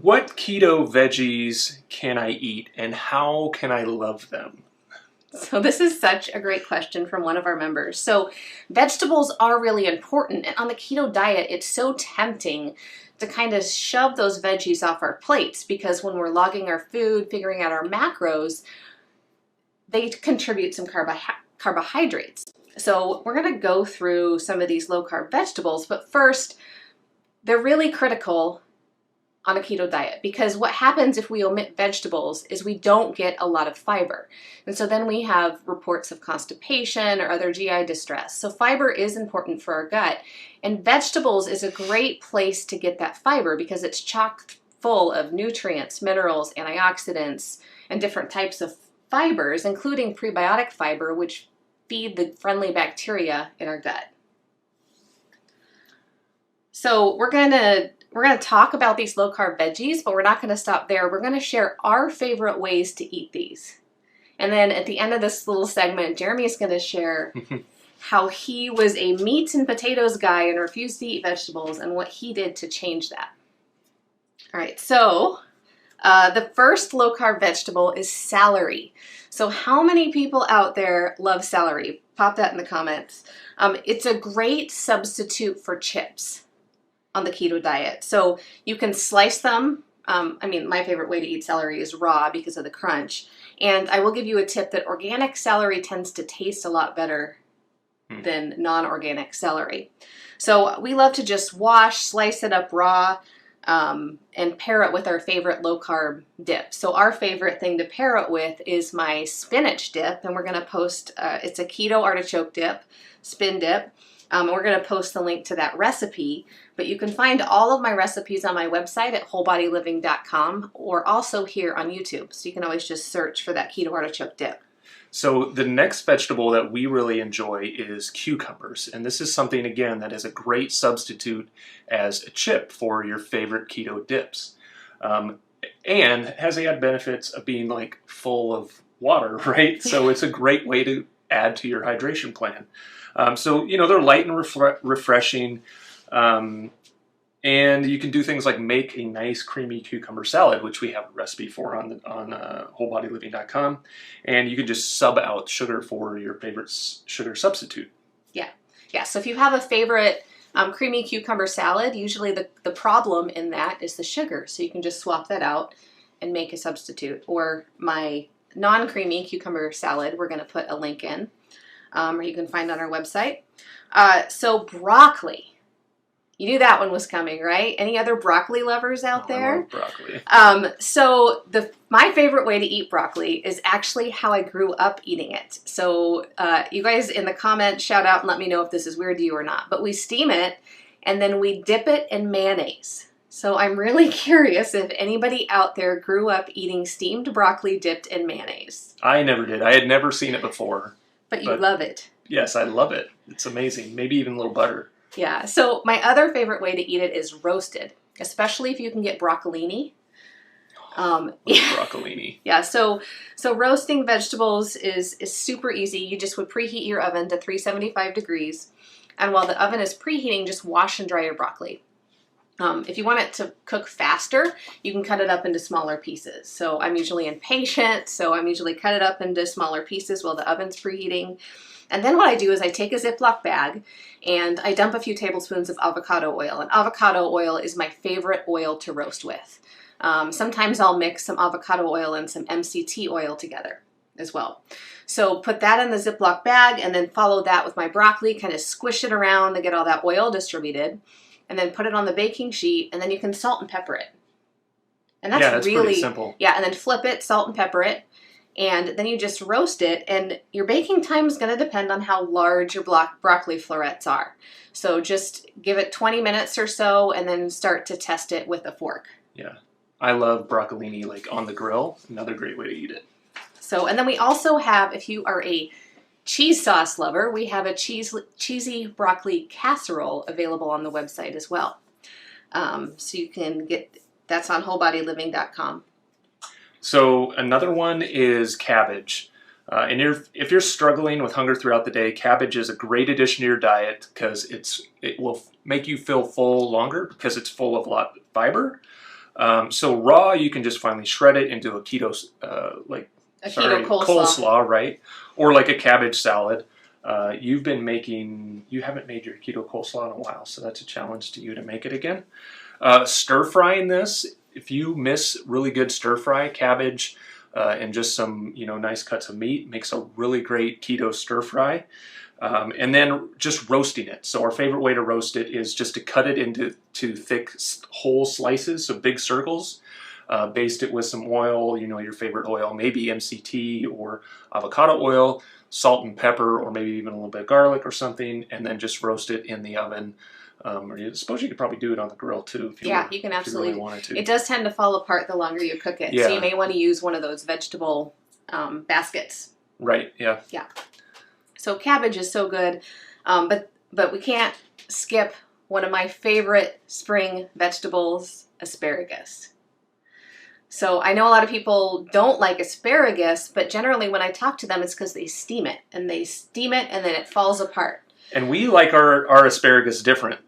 what keto veggies can I eat and how can I love them? So this is such a great question from one of our members. So vegetables are really important, and on the keto diet, it's so tempting to kind of shove those veggies off our plates because when we're logging our food, figuring out our macros, they contribute some carbohydrates. So we're going to go through some of these low-carb vegetables, but first, they're really critical on a keto diet because what happens if we omit vegetables is we don't get a lot of fiber. And so then we have reports of constipation or other GI distress. So fiber is important for our gut, and vegetables is a great place to get that fiber because it's chock full of nutrients, minerals, antioxidants, and different types of fibers, including prebiotic fiber, which feed the friendly bacteria in our gut. So we're going to talk about these low-carb veggies, but we're not going to stop there. We're going to share our favorite ways to eat these. And then at the end of this little segment, Jeremy is going to share how he was a meats and potatoes guy and refused to eat vegetables and what he did to change that. All right, so the first low-carb vegetable is celery. So how many people out there love celery? Pop that in the comments. It's a great substitute for chips on the keto diet. So you can slice them. My favorite way to eat celery is raw because of the crunch. And I will give you a tip that organic celery tends to taste a lot better than non-organic celery. So we love to just wash, slice it up raw, and pair it with our favorite low-carb dip. So our favorite thing to pair it with is my spinach dip, and we're going to post, it's a keto artichoke dip, spin dip. We're going to post the link to that recipe, but you can find all of my recipes on my website at wholebodyliving.com or also here on YouTube. So you can always just search for that keto artichoke dip. So the next vegetable that we really enjoy is cucumbers. And this is something, again, that is a great substitute as a chip for your favorite keto dips. And has the added benefits of being like full of water, right? So it's a great way to add to your hydration plan. So, they're light and refreshing. And you can do things like make a nice creamy cucumber salad, which we have a recipe for on wholebodyliving.com. And you can just sub out sugar for your favorite sugar substitute. Yeah. So if you have a favorite creamy cucumber salad, usually the problem in that is the sugar. So you can just swap that out and make a substitute. Or my non-creamy cucumber salad, we're going to put a link in, or you can find on our website. So broccoli. You knew that one was coming, right? Any other broccoli lovers out there? I love broccoli. So my favorite way to eat broccoli is actually how I grew up eating it. So you guys in the comments shout out and let me know if this is weird to you or not. But we steam it and then we dip it in mayonnaise. So I'm really curious if anybody out there grew up eating steamed broccoli dipped in mayonnaise. I never did. I had never seen it before. But you love it. Yes, I love it. It's amazing. Maybe even a little butter. Yeah, so my other favorite way to eat it is roasted, especially if you can get broccolini. Broccolini. Yeah, so roasting vegetables is super easy. You just would preheat your oven to 375 degrees. And while the oven is preheating, just wash and dry your broccoli. If you want it to cook faster, you can cut it up into smaller pieces. So I'm usually impatient, so I'm usually cut it up into smaller pieces while the oven's preheating. And then what I do is I take a Ziploc bag and I dump a few tablespoons of avocado oil. And avocado oil is my favorite oil to roast with. Sometimes I'll mix some avocado oil and some MCT oil together as well. So put that in the Ziploc bag and then follow that with my broccoli, kind of squish it around to get all that oil distributed. And then put it on the baking sheet and then you can salt and pepper it. And that's really pretty simple. Yeah, and then flip it, salt and pepper it. And then you just roast it, and your baking time is going to depend on how large your broccoli florets are. So just give it 20 minutes or so, and then start to test it with a fork. Yeah, I love broccolini like on the grill. Another great way to eat it. So, and then we also have, if you are a cheese sauce lover, we have a cheesy broccoli casserole available on the website as well. So you can get, that's on wholebodyliving.com. So another one is cabbage. And if you're struggling with hunger throughout the day, cabbage is a great addition to your diet because it will make you feel full longer because it's full of a lot of fiber. So raw, you can just finely shred it into a keto, keto coleslaw, right? Or like a cabbage salad. You haven't made your keto coleslaw in a while, so that's a challenge to you to make it again. Stir frying this, if you miss really good stir fry, cabbage, and just some nice cuts of meat makes a really great keto stir fry. And then just roasting it. So our favorite way to roast it is just to cut it into thick whole slices, so big circles. Baste it with some oil, your favorite oil, maybe MCT or avocado oil, salt and pepper, or maybe even a little bit of garlic or something, and then just roast it in the oven. Or I suppose you could probably do it on the grill too. You can absolutely. Really wanted to. It does tend to fall apart the longer you cook it, so you may want to use one of those vegetable baskets. Right. Yeah. Yeah. So cabbage is so good, but we can't skip one of my favorite spring vegetables, asparagus. So I know a lot of people don't like asparagus, but generally when I talk to them, it's because they steam it, and then it falls apart. And we like our asparagus different.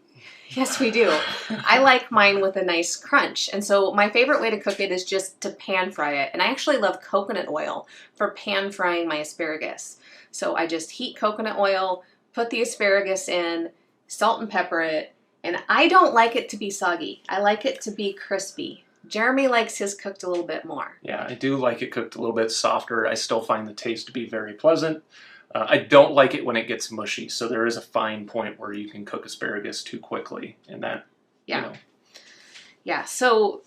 Yes, we do. I like mine with a nice crunch. And so my favorite way to cook it is just to pan fry it. And I actually love coconut oil for pan frying my asparagus. So I just heat coconut oil, put the asparagus in, salt and pepper it. And I don't like it to be soggy. I like it to be crispy. Jeremy likes his cooked a little bit more. Yeah, I do like it cooked a little bit softer. I still find the taste to be very pleasant. I don't like it when it gets mushy, so there is a fine point where you can cook asparagus too quickly, and that, Yeah, so...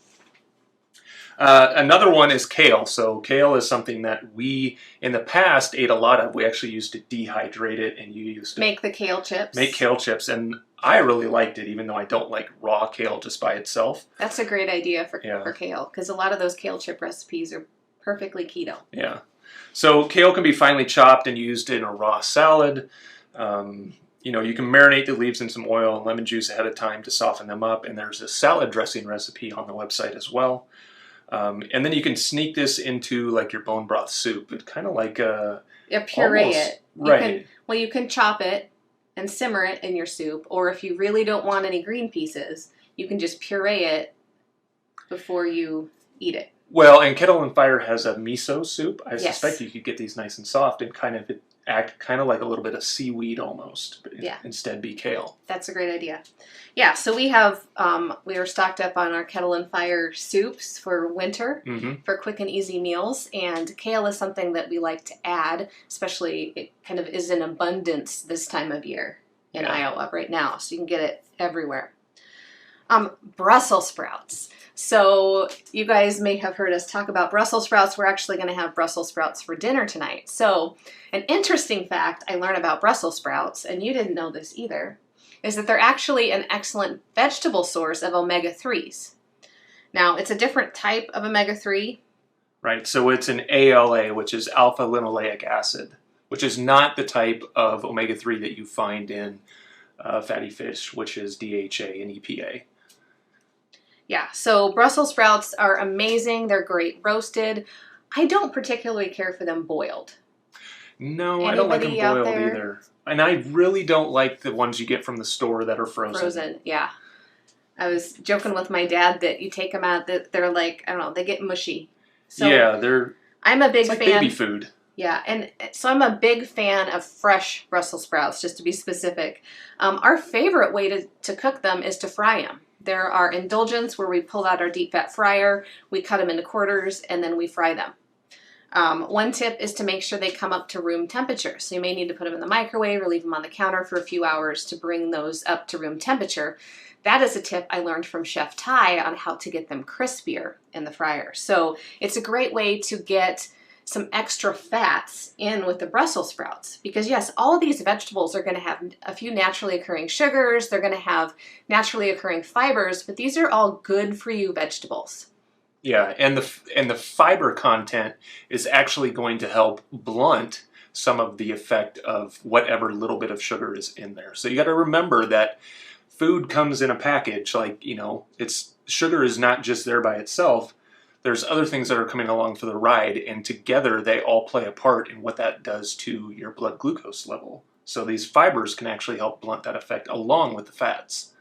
another one is kale. So kale is something that we, in the past, ate a lot of. We actually used to dehydrate it, and you used to... Make the kale chips. Make kale chips, and I really liked it, even though I don't like raw kale just by itself. That's a great idea for kale, because a lot of those kale chip recipes are perfectly keto. Yeah. So kale can be finely chopped and used in a raw salad. You can marinate the leaves in some oil and lemon juice ahead of time to soften them up. And there's a salad dressing recipe on the website as well. And then you can sneak this into like your bone broth soup. It's kind of like puree it. Right. You can chop it and simmer it in your soup. Or if you really don't want any green pieces, you can just puree it before you eat it. Well, and Kettle and Fire has a miso soup. I suspect you could get these nice and soft and kind of act kind of like a little bit of seaweed almost, but instead be kale. That's a great idea. Yeah, so we have, we are stocked up on our Kettle and Fire soups for winter, for quick and easy meals, and kale is something that we like to add, especially it kind of is in abundance this time of year in Iowa right now, so you can get it everywhere. Brussels sprouts. So you guys may have heard us talk about Brussels sprouts. We're actually going to have Brussels sprouts for dinner tonight. So an interesting fact I learned about Brussels sprouts, and you didn't know this either, is that they're actually an excellent vegetable source of omega-3s. Now, it's a different type of omega-3. Right, so it's an ALA, which is alpha-linoleic acid, which is not the type of omega-3 that you find in fatty fish, which is DHA and EPA. Yeah, so Brussels sprouts are amazing. They're great roasted. I don't particularly care for them boiled. No, I don't like them boiled either. And I really don't like the ones you get from the store that are frozen. Frozen, yeah. I was joking with my dad that you take them out, that they're like, I don't know, they get mushy. So yeah, I'm a big fan. It's like baby food. Yeah, and so I'm a big fan of fresh Brussels sprouts, just to be specific. Our favorite way to cook them is to fry them. They're our indulgence where we pull out our deep fat fryer, we cut them into quarters, and then we fry them. One tip is to make sure they come up to room temperature. So you may need to put them in the microwave or leave them on the counter for a few hours to bring those up to room temperature. That is a tip I learned from Chef Ty on how to get them crispier in the fryer. So it's a great way to get some extra fats in with the Brussels sprouts, because yes, all of these vegetables are going to have a few naturally occurring sugars, they're going to have naturally occurring fibers, but these are all good for you vegetables. Yeah, and the fiber content is actually going to help blunt some of the effect of whatever little bit of sugar is in there. So you got to remember that food comes in a package, like, sugar is not just there by itself. There's other things that are coming along for the ride, and together they all play a part in what that does to your blood glucose level. So these fibers can actually help blunt that effect along with the fats.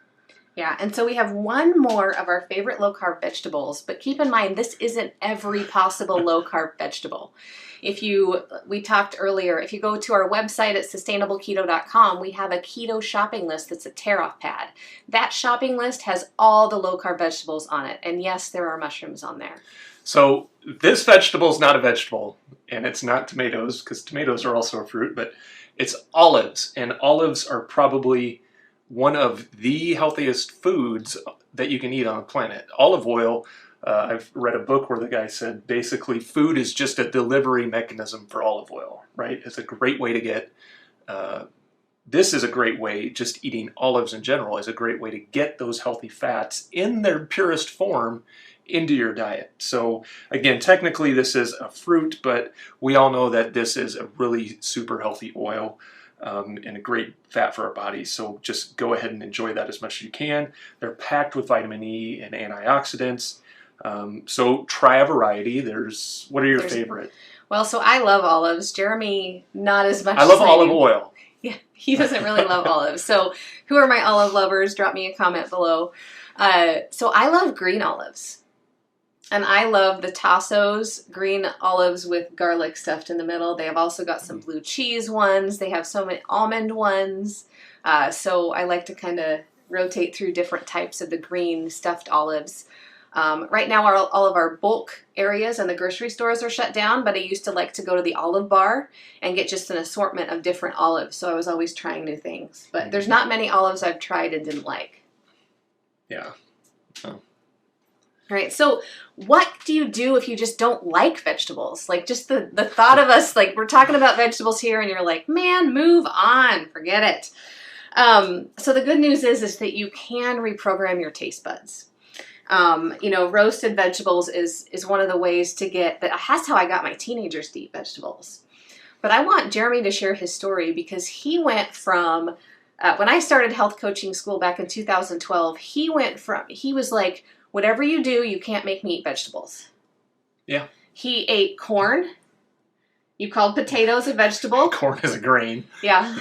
Yeah, and so we have one more of our favorite low-carb vegetables, but keep in mind this isn't every possible low-carb vegetable. We talked earlier, if you go to our website at sustainableketo.com, we have a keto shopping list that's a tear-off pad. That shopping list has all the low-carb vegetables on it, and yes, there are mushrooms on there. So this vegetable is not a vegetable, and it's not tomatoes, because tomatoes are also a fruit, but it's olives, and olives are probably one of the healthiest foods that you can eat on the planet. Olive oil, I've read a book where the guy said basically food is just a delivery mechanism for olive oil, right? It's a great way to get, this is a great way, just eating olives in general is a great way to get those healthy fats in their purest form into your diet. So again, technically this is a fruit, but we all know that this is a really super healthy oil. And a great fat for our bodies. So just go ahead and enjoy that as much as you can. They're packed with vitamin E and antioxidants. So try a variety. What are your favorite? Well, so I love olives. Jeremy, not as much. I love olive oil. Yeah, he doesn't really love olives. So who are my olive lovers? Drop me a comment below. So I love green olives. And I love the Tasso's green olives with garlic stuffed in the middle. They have also got some blue cheese ones. They have so many almond ones. So I like to kind of rotate through different types of the green stuffed olives. Right now all of our bulk areas and the grocery stores are shut down, but I used to like to go to the olive bar and get just an assortment of different olives. So I was always trying new things. But there's not many olives I've tried and didn't like. Yeah. Oh. Right. So what do you do if you just don't like vegetables? Like just the thought of us, like we're talking about vegetables here and you're like, man, move on, forget it. So the good news is that you can reprogram your taste buds. Roasted vegetables is one of the ways to that's how I got my teenagers to eat vegetables. But I want Jeremy to share his story because he went from, when I started health coaching school back in 2012, he was like, whatever you do, you can't make me eat vegetables. Yeah. He ate corn. You called potatoes a vegetable. Corn is a grain. Yeah.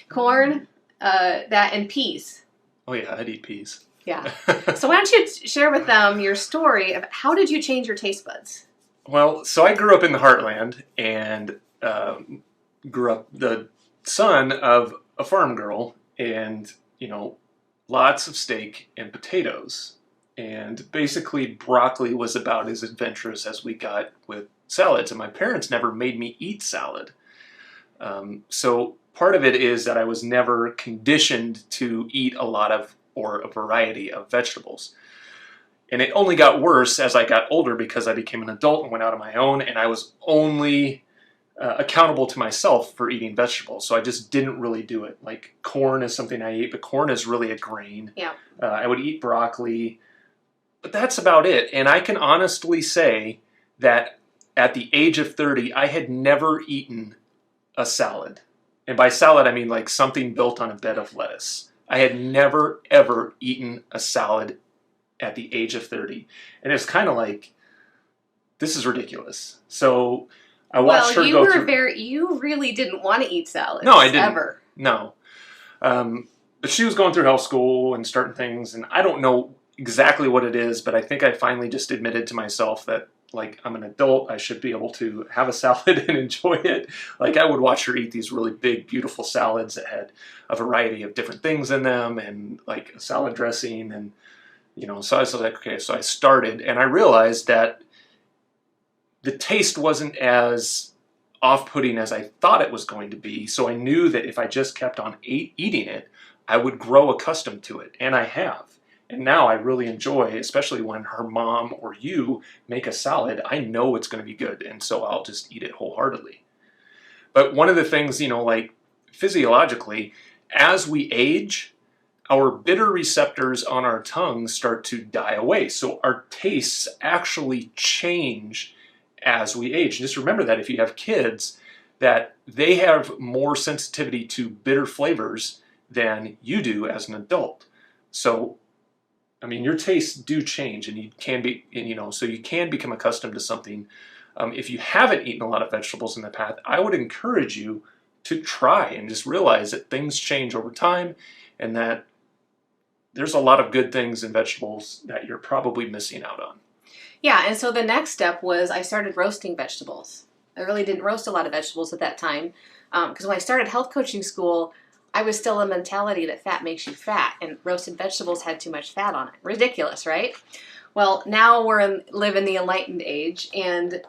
Corn, that, and peas. Oh yeah, I'd eat peas. Yeah. So why don't you share with them your story of how did you change your taste buds? Well, so I grew up in the heartland and grew up the son of a farm girl and, lots of steak and potatoes. And basically broccoli was about as adventurous as we got with salads. And my parents never made me eat salad. So part of it is that I was never conditioned to eat a lot of or a variety of vegetables. And it only got worse as I got older because I became an adult and went out on my own and I was only accountable to myself for eating vegetables. So I just didn't really do it. Like corn is something I eat, but corn is really a grain. Yeah. I would eat broccoli. But that's about it. And I can honestly say that at the age of 30, I had never eaten a salad. And by salad, I mean like something built on a bed of lettuce. I had never, ever eaten a salad at the age of 30. And it's kind of like, this is ridiculous. So I watched her go through. You really didn't want to eat salads. No, I didn't. Ever. No. But she was going through health school and starting things. And I don't know exactly what it is, but I think I finally just admitted to myself that, like, I'm an adult, I should be able to have a salad and enjoy it. Like, I would watch her eat these really big, beautiful salads that had a variety of different things in them and, like, a salad dressing and, so I was like, okay, so I started and I realized that the taste wasn't as off-putting as I thought it was going to be, so I knew that if I just kept on eating it, I would grow accustomed to it, and I have. And now I really enjoy, especially when her mom or you make a salad, I know it's going to be good, and so I'll just eat it wholeheartedly. But one of the things, like physiologically, as we age, our bitter receptors on our tongues start to die away. So our tastes actually change as we age. Just remember that if you have kids, that they have more sensitivity to bitter flavors than you do as an adult. So your tastes do change, and you can be, so you can become accustomed to something. If you haven't eaten a lot of vegetables in the past, I would encourage you to try and just realize that things change over time, and that there's a lot of good things in vegetables that you're probably missing out on. Yeah, and so the next step was I started roasting vegetables. I really didn't roast a lot of vegetables at that time because when I started health coaching school, I was still in the mentality that fat makes you fat, and roasted vegetables had too much fat on it. Ridiculous, right? Well, now live in the enlightened age, and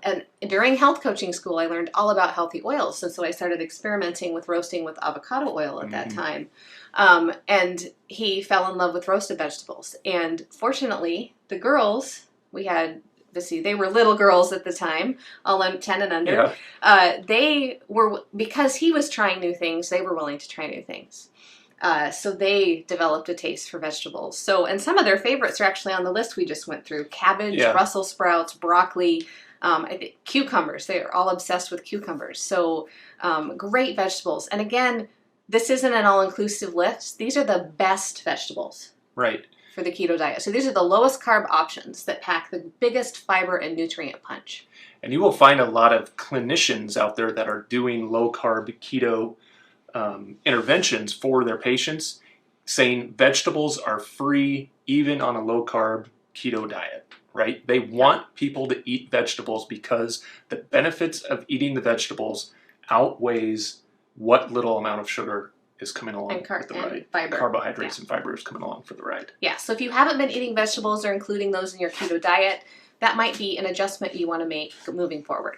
during health coaching school, I learned all about healthy oils, and so I started experimenting with roasting with avocado oil at that time. And he fell in love with roasted vegetables, and fortunately, the girls we had. They were little girls at the time, all 10 and under. Yeah. They were, because he was trying new things, they were willing to try new things. So they developed a taste for vegetables. So, and some of their favorites are actually on the list we just went through. Cabbage, Yeah. Brussels sprouts, broccoli, cucumbers. They're all obsessed with cucumbers. So great vegetables. And again, this isn't an all-inclusive list. These are the best vegetables. Right. For the keto diet. So these are the lowest carb options that pack the biggest fiber and nutrient punch. And you will find a lot of clinicians out there that are doing low carb keto interventions for their patients, saying vegetables are free even on a low carb keto diet, right? They want people to eat vegetables because the benefits of eating the vegetables outweighs what little amount of sugar is coming along with the ride. Fiber. Carbohydrates and fibers coming along for the ride. Yeah, so if you haven't been eating vegetables or including those in your keto diet, that might be an adjustment you want to make moving forward.